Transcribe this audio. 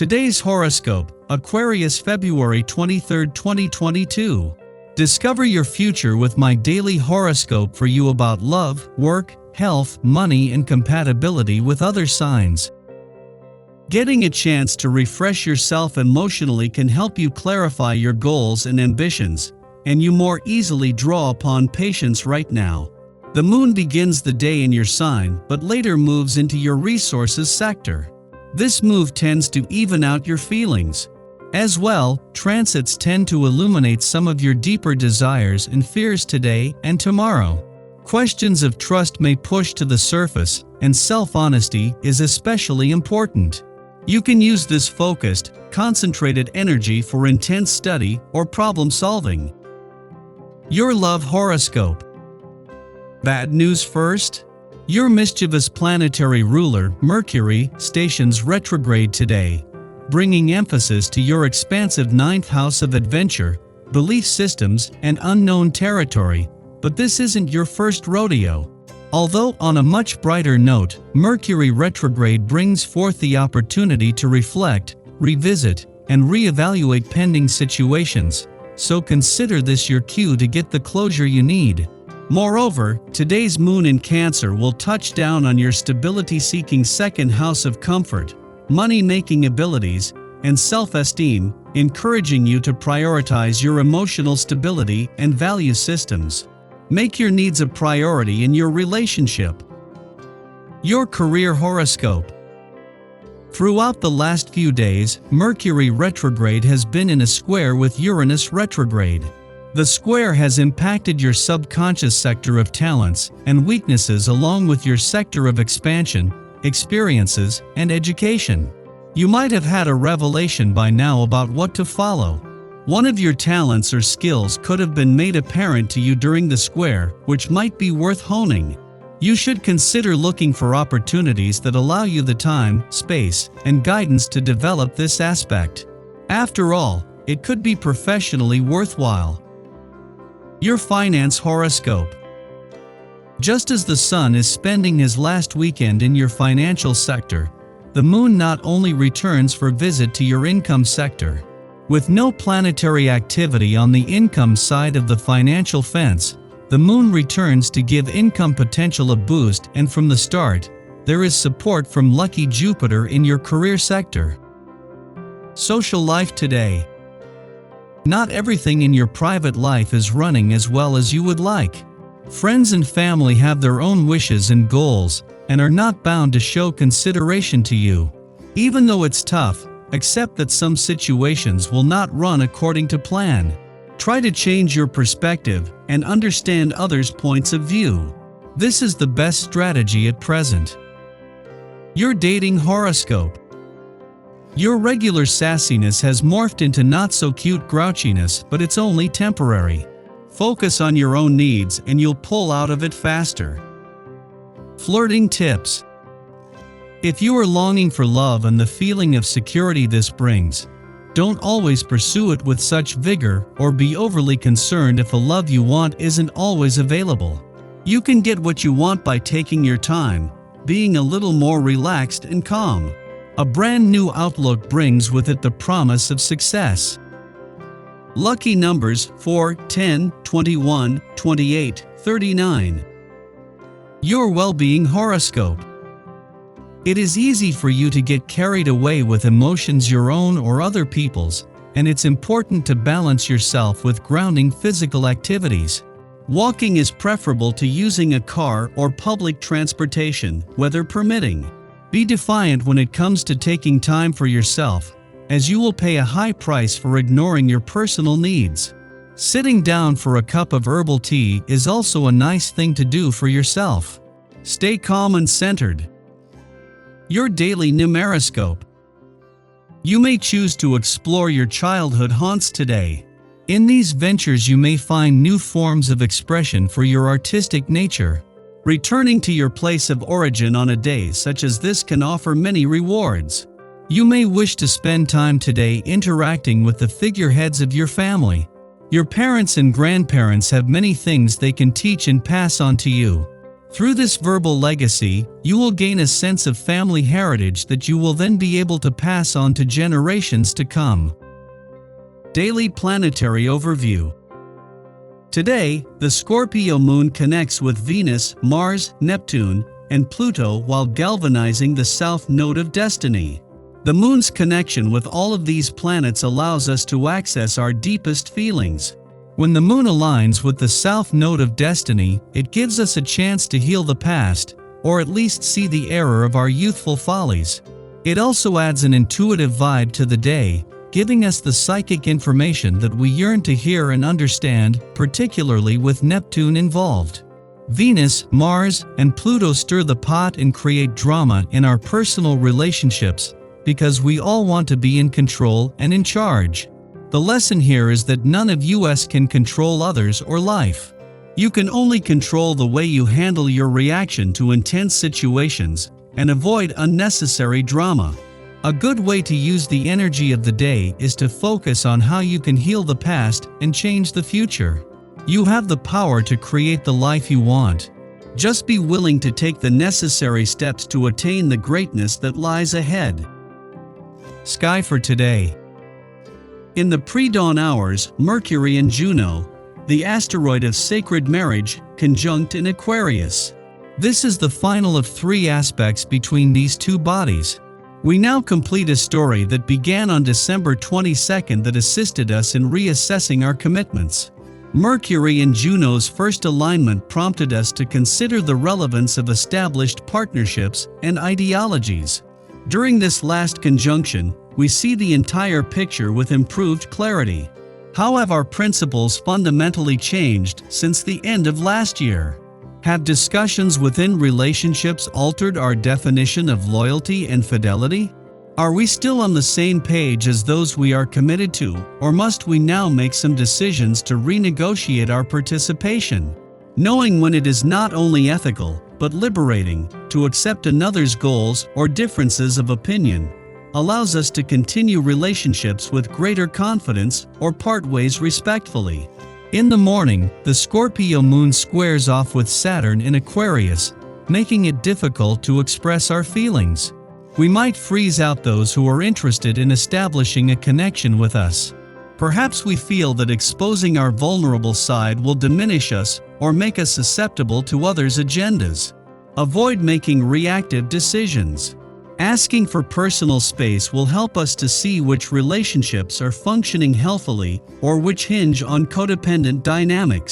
Today's horoscope, Aquarius February 23, 2022. Discover your future with my daily horoscope for you about love, work, health, money, and compatibility with other signs. Getting a chance to refresh yourself emotionally can help you clarify your goals and ambitions, and you more easily draw upon patience right now. The moon begins the day in your sign but later moves into your resources sector. This move tends to even out your feelings. As well, transits tend to illuminate some of your deeper desires and fears today and tomorrow. Questions of trust may push to the surface, and self-honesty is especially important. You can use this focused, concentrated energy for intense study or problem solving. Your love horoscope. Bad news first. Your mischievous planetary ruler, Mercury, stations retrograde today, bringing emphasis to your expansive ninth house of adventure, belief systems, and unknown territory. But this isn't your first rodeo. Although on a much brighter note, Mercury retrograde brings forth the opportunity to reflect, revisit, and reevaluate pending situations, so consider this your cue to get the closure you need. Moreover, today's moon in Cancer will touch down on your stability-seeking second house of comfort, money-making abilities, and self-esteem, encouraging you to prioritize your emotional stability and value systems. Make your needs a priority in your relationship. Your career horoscope. Throughout the last few days, Mercury retrograde has been in a square with Uranus retrograde. The square has impacted your subconscious sector of talents and weaknesses along with your sector of expansion, experiences, and education. You might have had a revelation by now about what to follow. One of your talents or skills could have been made apparent to you during the square, which might be worth honing. You should consider looking for opportunities that allow you the time, space, and guidance to develop this aspect. After all, it could be professionally worthwhile. Your finance horoscope. Just as the sun is spending his last weekend in your financial sector, the moon not only returns for visit to your income sector. With no planetary activity on the income side of the financial fence, the moon returns to give income potential a boost, and from the start, there is support from lucky Jupiter in your career sector. Social life today. Not everything in your private life is running as well as you would like. Friends and family have their own wishes and goals, and are not bound to show consideration to you. Even though it's tough, accept that some situations will not run according to plan. Try to change your perspective and understand others' points of view. This is the best strategy at present. Your dating horoscope. Your regular sassiness has morphed into not-so-cute grouchiness, but it's only temporary. Focus on your own needs and you'll pull out of it faster. Flirting tips. If you are longing for love and the feeling of security this brings, don't always pursue it with such vigor or be overly concerned if the love you want isn't always available. You can get what you want by taking your time, being a little more relaxed and calm. A brand new outlook brings with it the promise of success. Lucky numbers 4, 10, 21, 28, 39. Your well-being horoscope. It is easy for you to get carried away with emotions your own or other people's, and it's important to balance yourself with grounding physical activities. Walking is preferable to using a car or public transportation, weather permitting. Be defiant when it comes to taking time for yourself, as you will pay a high price for ignoring your personal needs. Sitting down for a cup of herbal tea is also a nice thing to do for yourself. Stay calm and centered. Your daily numeroscope. You may choose to explore your childhood haunts today. In these ventures you may find new forms of expression for your artistic nature. Returning to your place of origin on a day such as this can offer many rewards. You may wish to spend time today interacting with the figureheads of your family. Your parents and grandparents have many things they can teach and pass on to you. Through this verbal legacy, you will gain a sense of family heritage that you will then be able to pass on to generations to come. Daily Planetary Overview. Today, the Scorpio moon connects with Venus, Mars, Neptune, and Pluto while galvanizing the south node of destiny. The moon's connection with all of these planets allows us to access our deepest feelings. When the moon aligns with the south node of destiny, it gives us a chance to heal the past, or at least see the error of our youthful follies. It also adds an intuitive vibe to the day, giving us the psychic information that we yearn to hear and understand, particularly with Neptune involved. Venus, Mars, and Pluto stir the pot and create drama in our personal relationships, because we all want to be in control and in charge. The lesson here is that none of us can control others or life. You can only control the way you handle your reaction to intense situations and avoid unnecessary drama. A good way to use the energy of the day is to focus on how you can heal the past and change the future. You have the power to create the life you want. Just be willing to take the necessary steps to attain the greatness that lies ahead. Sky for today. In the pre-dawn hours, Mercury and Juno, the asteroid of sacred marriage, conjunct in Aquarius. This is the final of three aspects between these two bodies. We now complete a story that began on December 22nd that assisted us in reassessing our commitments. Mercury and Juno's first alignment prompted us to consider the relevance of established partnerships and ideologies. During this last conjunction, we see the entire picture with improved clarity. How have our principles fundamentally changed since the end of last year? Have discussions within relationships altered our definition of loyalty and fidelity? Are we still on the same page as those we are committed to, or must we now make some decisions to renegotiate our participation? Knowing when it is not only ethical, but liberating, to accept another's goals or differences of opinion, allows us to continue relationships with greater confidence or part ways respectfully. In the morning, the Scorpio moon squares off with Saturn in Aquarius, making it difficult to express our feelings. We might freeze out those who are interested in establishing a connection with us. Perhaps we feel that exposing our vulnerable side will diminish us or make us susceptible to others' agendas. Avoid making reactive decisions. Asking for personal space will help us to see which relationships are functioning healthily or which hinge on codependent dynamics.